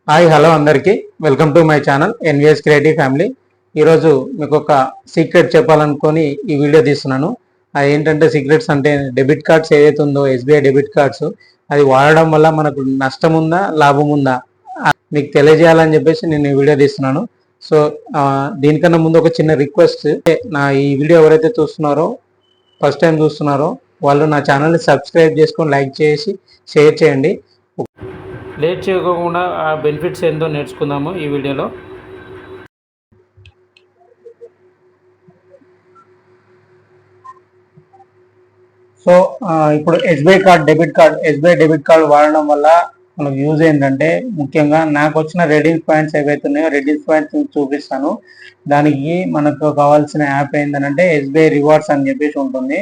Hi hello అందరికీ welcome to my channel NVS creative family. ఈరోజు మీకు ఒక సీక్రెట్ చెప్పాలనుకొని ఈ వీడియో తీస్తున్నాను. అది ఏంటంటే సీక్రెట్స్ అంటే డెబిట్ కార్డ్స్ ఏదైతే ఉందో ఎస్బీఐ డెబిట్ కార్డ్స్ అది వాడడం వల్ల మనకు నష్టం ఉందా లాభం ఉందా మీకు తెలియజేయాలని చెప్పేసి నేను ఈ వీడియో తీస్తున్నాను. సో దీనికన్నా ముందు ఒక చిన్న రిక్వెస్ట్, నా ఈ వీడియో ఎవరైతే చూస్తున్నారో ఫస్ట్ టైం చూస్తున్నారో వాళ్ళు నా ఛానల్ని సబ్స్క్రైబ్ చేసుకొని లైక్ చేసి షేర్ చేయండి. లేట్ చేయకుండా ఆ బెనిఫిట్స్ ఏందో నేర్చుకుందాము ఈ వీడియోలో. సో ఇప్పుడు ఎస్బీఐ డెబిట్ కార్డ్ వాడడం వల్ల మనకు యూజ్ ఏంటంటే, ముఖ్యంగా నాకు వచ్చిన రెడీమ్ పాయింట్స్ ఏవైతే ఉన్నాయో రెడీమ్ పాయింట్స్ చూపిస్తాను. దానికి మనకు కావాల్సిన యాప్ ఏంటంటే ఎస్బీఐ రివార్డ్స్ అని చెప్పేసి ఉంటుంది.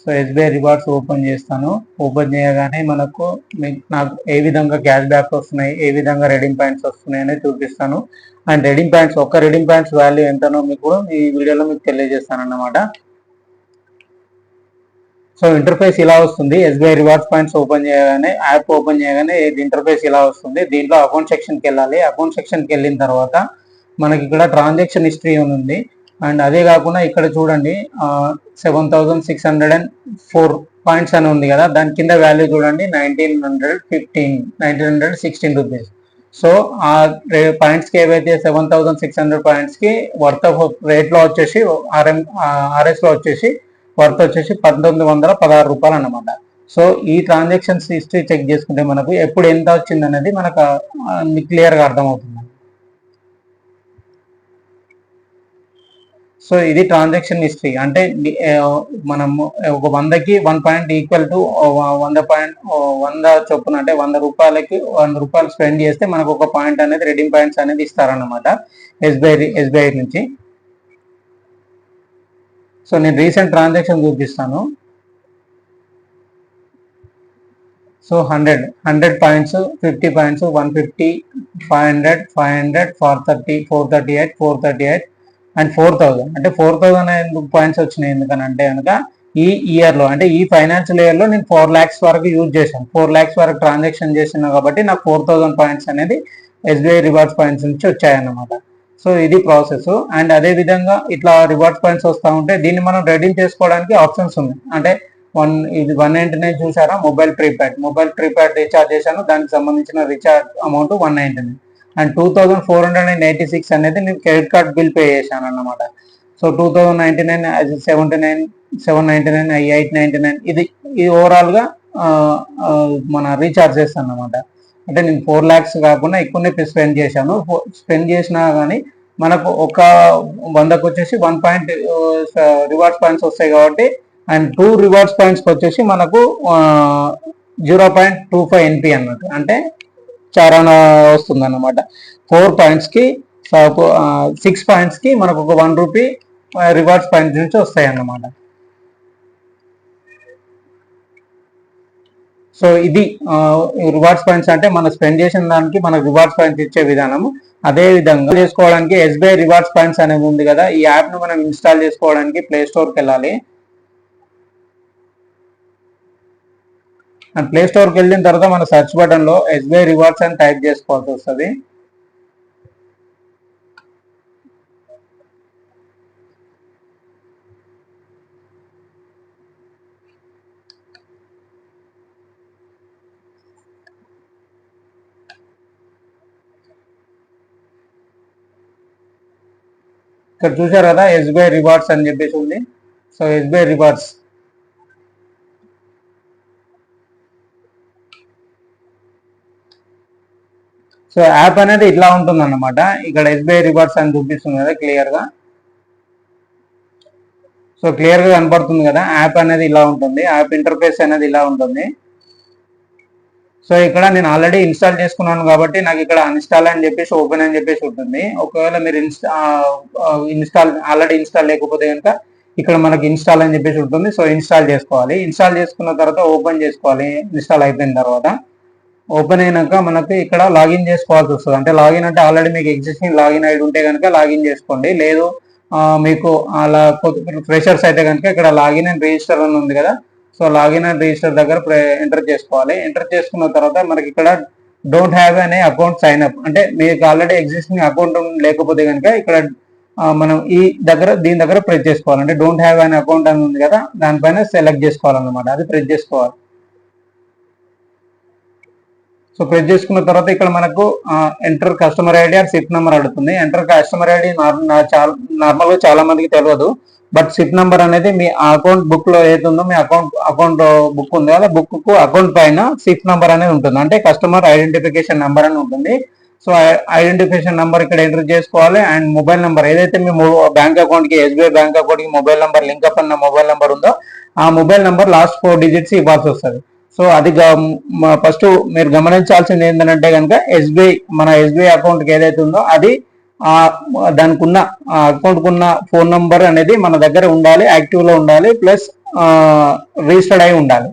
సో ఎస్బీఐ రివార్డ్స్ ఓపెన్ చేస్తాను. ఓపెన్ చేయగానే నాకు ఏ విధంగా క్యాష్ బ్యాక్ వస్తున్నాయి, ఏ విధంగా రెడీమ్ పాయింట్స్ వస్తున్నాయి అనేది చూపిస్తాను. అండ్ రెడీమ్ పాయింట్స్ వాల్యూ ఎంతనో మీకు ఈ వీడియోలో మీకు తెలియజేస్తాను అన్నమాట. సో ఇంటర్ఫేస్ ఇలా వస్తుంది. SBI rewards points app open చేయగానే ఇంటర్ఫేస్ ఇలా వస్తుంది. దీంట్లో అకౌంట్ సెక్షన్కి వెళ్ళాలి. అకౌంట్ సెక్షన్కి వెళ్ళిన తర్వాత మనకి ఇక్కడ ట్రాన్సాక్షన్ హిస్టరీ ఉంది. అండ్ అదే కాకుండా ఇక్కడ చూడండి 7604 పాయింట్స్ అని ఉంది కదా, దాని కింద వాల్యూ చూడండి 1916 రూపీస్. సో ఆ పాయింట్స్కి ఏవైతే 7600 పాయింట్స్కి వర్త్ ఆఫ్ రేట్లో వచ్చేసి ఆర్ఎస్లో వచ్చేసి వర్త్ వచ్చేసి 1916 రూపాయలు అన్నమాట. సో ఈ ట్రాన్సాక్షన్స్ హిస్టరీ చెక్ చేసుకుంటే మనకు ఎప్పుడు ఎంత వచ్చింది అనేది మనకు క్లియర్గా అర్థమవుతుంది. సో ఇది ట్రాన్సాక్షన్ హిస్టరీ. అంటే మనం ఒక 100కి 1 పాయింట్ ఈక్వల్ టు 100 చొప్పున, అంటే 100 రూపాయలకి 100 రూపాయలు స్పెండ్ చేస్తే మనకు ఒక పాయింట్ అనేది రెడీమ్ పాయింట్స్ అనేది ఇస్తారన్నమాట ఎస్బీఐ నుంచి. సో నేను రీసెంట్ ట్రాన్సాక్షన్ చూపిస్తాను. So 100 points, 50 points, 150, 500, 438, 438 and 4000. అంటే 4000 పాయింట్స్ వచ్చినాయి. ఎందుకనంటే కనుక ఈ ఇయర్లో, అంటే ఈ ఫైనాన్షియల్ ఇయర్లో నేను 4 lakhs వరకు యూజ్ చేశాను. 4 lakhs వరకు ట్రాన్సాక్షన్ చేసినా కాబట్టి నాకు 4000 పాయింట్స్ అనేది ఎస్బీఐ రివార్డ్స్ పాయింట్స్ నుంచి వచ్చాయన్నమాట. సో ఇది ప్రాసెస్. అండ్ అదే విధంగా ఇట్లా రివార్డ్స్ పాయింట్స్ వస్తూ ఉంటే దీన్ని మనం రెడీమ్ చేసుకోవడానికి ఆప్షన్స్ ఉన్నాయి. అంటే ఇది 199 చూసారా, మొబైల్ ప్రీపెయిడ్ రీఛార్జ్ చేశాను. దానికి సంబంధించిన రీఛార్జ్ అమౌంట్ 199. అండ్ 2486 అనేది నేను క్రెడిట్ కార్డ్ బిల్ పే చేశాను అన్నమాట. సో 2099, 799, 899 ఇది ఓవరాల్గా మన రీఛార్జ్ చేస్తాను అన్నమాట. అంటే నేను 4 lakhs కాకుండా ఎక్కువనే స్పెండ్ చేసినా కానీ మనకు ఒక 100కు వచ్చేసి 1 పాయింట్ రివార్డ్స్ పాయింట్స్ వస్తాయి కాబట్టి, అండ్ 2 రివార్డ్స్ పాయింట్స్కి వచ్చేసి మనకు 0.25 NP అన్నట్టు, అంటే చాలా వస్తుంది అన్నమాట. 4 పాయింట్స్కి 6 పాయింట్స్కి మనకు ఒక 1 రూపీ రివార్డ్స్ పాయింట్స్ నుంచి వస్తాయి అన్నమాట. సో ఇది రివార్డ్స్ పాయింట్స్ అంటే మనం స్పెండ్ చేసిన దానికి మనకు రివార్డ్స్ పాయింట్స్ ఇచ్చే విధానము. అదే విధంగా చేసుకోవడానికి ఎస్బీఐ రివార్డ్స్ పాయింట్స్ అనేది ఉంది కదా, ఈ యాప్ను మనం ఇన్స్టాల్ చేసుకోవడానికి ప్లే స్టోర్కి వెళ్ళాలి. అండ్ ప్లే స్టోర్కి వెళ్ళిన తర్వాత మన సెర్చ్ బటన్లో ఎస్బీఐ రివార్డ్స్ అని టైప్ చేసుకోవాల్సి వస్తుంది. ఇక్కడ చూసారు కదా ఎస్బీఐ రివార్డ్స్ అని చెప్పేసి ఉంది. So SBI rewards, so app అనేది ఇట్లా ఉంటుంది అన్నమాట. ఇక్కడ ఎస్బీఐ రివార్డ్స్ అని చూపిస్తుంది కదా క్లియర్గా. సో క్లియర్గా కనపడుతుంది కదా, యాప్ అనేది ఇలా ఉంటుంది. యాప్ ఇంటర్ఫేస్ అనేది ఇలా ఉంటుంది. సో ఇక్కడ నేను ఆల్రెడీ ఇన్స్టాల్ చేసుకున్నాను కాబట్టి నాకు ఇక్కడ అన్ఇన్స్టాల్ అని చెప్పేసి ఓపెన్ అని చెప్పేసి ఉంటుంది. ఒకవేళ మీరు ఆల్రెడీ ఇన్స్టాల్ లేకపోతే కనుక ఇక్కడ మనకి ఇన్స్టాల్ అని చెప్పేసి ఉంటుంది. సో ఇన్స్టాల్ చేసుకోవాలి. ఇన్స్టాల్ చేసుకున్న తర్వాత ఓపెన్ చేసుకోవాలి. ఇన్స్టాల్ అయిపోయిన తర్వాత ఓపెన్ అయినాక మనకి ఇక్కడ లాగిన్ చేసుకోవాల్సి వస్తుంది. అంటే లాగిన్ అంటే ఆల్రెడీ మీకు ఎగ్జిస్టింగ్ లాగిన్ ఐడి ఉంటే కనుక లాగిన్ చేసుకోండి. లేదు మీకు అలా ఫ్రెషర్స్ అయితే కనుక ఇక్కడ లాగిన్ అండ్ రిజిస్టర్ అని ఉంది కదా, సో లాగిన్ అండ్ రిజిస్టర్ దగ్గర ఎంటర్ చేసుకోవాలి. ఎంటర్ చేసుకున్న తర్వాత మనకి ఇక్కడ డోంట్ హ్యావ్ అనే అకౌంట్ సైన్ అప్, అంటే మీకు ఆల్రెడీ ఎగ్జిస్టింగ్ అకౌంట్ లేకపోతే కనుక ఇక్కడ మనం దీని దగ్గర ప్రెస్ చేసుకోవాలి. అంటే డోంట్ హ్యావ్ అనే అకౌంట్ అని ఉంది కదా, దానిపైన సెలెక్ట్ చేసుకోవాలన్నమాట, అది ప్రెస్ చేసుకోవాలి. సో ప్రెస్ చేసుకున్న తర్వాత ఇక్కడ మనకు enter customer ID are SIP number అడుగుతుంది. ఎంటర్ కస్టమర్ ఐడి నార్మల్ గా చాలా మందికి తెలియదు, బట్ సిప్ నెంబర్ అనేది మీ అకౌంట్ బుక్ లో ఏది ఉందో, మీ అకౌంట్ బుక్ ఉంది కదా, బుక్ కు అకౌంట్ పైన సిప్ నెంబర్ అనేది ఉంటుంది, అంటే కస్టమర్ ఐడెంటిఫికేషన్ నెంబర్ అని ఉంటుంది. సో ఐడెంటిఫికేషన్ నెంబర్ ఇక్కడ ఎంటర్ చేసుకోవాలి. అండ్ మొబైల్ నెంబర్ ఏదైతే మీ బ్యాంక్ అకౌంట్ కి, ఎస్బీఐ బ్యాంక్ అకౌంట్ కి మొబైల్ నెంబర్ లింక్ అప్ అన్న మొబైల్ నెంబర్ ఉందో, ఆ మొబైల్ నెంబర్ లాస్ట్ 4 డిజిట్స్ ఇవ్వాల్సి వస్తుంది. సో అది ఫస్ట్ మీరు గమనించాల్సింది ఏంటంటే కనుక మన ఎస్బీఐ అకౌంట్ కి ఏదైతే ఉందో అది దానికి ఉన్న అకౌంట్ కున్న ఫోన్ నంబర్ అనేది మన దగ్గర ఉండాలి, యాక్టివ్ లో ఉండాలి, ప్లస్ రిజిస్టర్డ్ అయి ఉండాలి.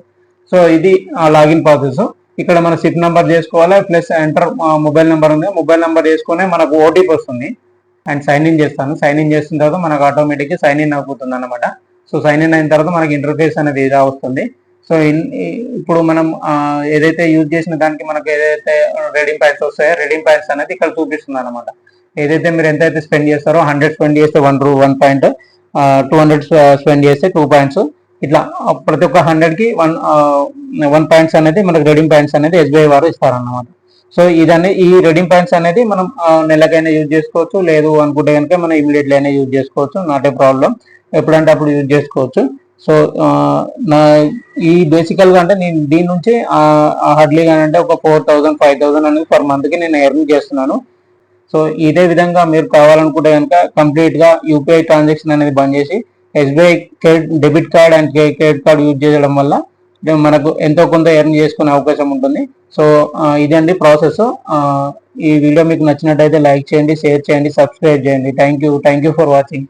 సో ఇది లాగిన్ ప్రాసెస్. ఇక్కడ మన సిప్ నెంబర్ చేసుకోవాలి, ప్లస్ ఎంటర్ మొబైల్ నెంబర్ ఉంది, మొబైల్ నెంబర్ చేసుకుని మనకు ఓటీపీ వస్తుంది. అండ్ సైన్ ఇన్ చేస్తాను. సైన్ ఇన్ చేసిన తర్వాత మనకు ఆటోమేటిక్గా సైన్ ఇన్ అవుతుంది అనమాట. సో సైన్ ఇన్ అయిన తర్వాత మనకి ఇంటర్ఫేస్ అనేది ఇలా వస్తుంది. సో ఇప్పుడు మనం ఏదైతే యూజ్ చేసిన దానికి మనకు ఏదైతే రెడీమ్ పాయింట్స్ వస్తాయో, రెడీమ్ పాయింట్స్ అనేది ఇక్కడ చూపిస్తుంది అనమాట. ఏదైతే మీరు ఎంతైతే స్పెండ్ చేస్తారో, 100 స్పెండ్ చేస్తే 1 పాయింట్, 200 స్పెండ్ చేస్తే 2 పాయింట్స్, ఇట్లా ప్రతి ఒక్క 100 కి 1 పాయింట్స్ అనేది మనకు రెడీమ్ పాయింట్స్ అనేది ఎస్బీఐ వారు ఇస్తారన్నమాట. సో ఈ రెడీమ్ పాయింట్స్ అనేది మనం నెలకైనా యూజ్ చేసుకోవచ్చు, లేదు అనుకుంటే కనుక మనం ఇమీడియట్లీ అయినా యూజ్ చేసుకోవచ్చు, నాట్ ఏ ప్రాబ్లం, ఎప్పుడంటే అప్పుడు యూజ్ చేసుకోవచ్చు. సో ఈ బేసికల్ గా అంటే నేను దీని నుంచి హార్డ్లీ అంటే ఒక 4000 5000 అనేది పర్ మంత్ కి నేను ఎర్న్ చేస్తున్నాను. సో ఇదే విధంగా మీరు కావాలనుకుంటే కనుక కంప్లీట్ గా యూపీఐ ట్రాన్సాక్షన్ అనేది బంద్ చేసి SBI debit card and credit card use చేయడం వల్ల మనకు ఎంతో కొంత ఎర్న్ చేసుకునే అవకాశం ఉంటుంది. సో ఇదండి ప్రాసెస్. ఈ వీడియో మీకు నచ్చినట్టయితే లైక్ చేయండి, షేర్ చేయండి, సబ్స్క్రైబ్ చేయండి. Thank you for watching.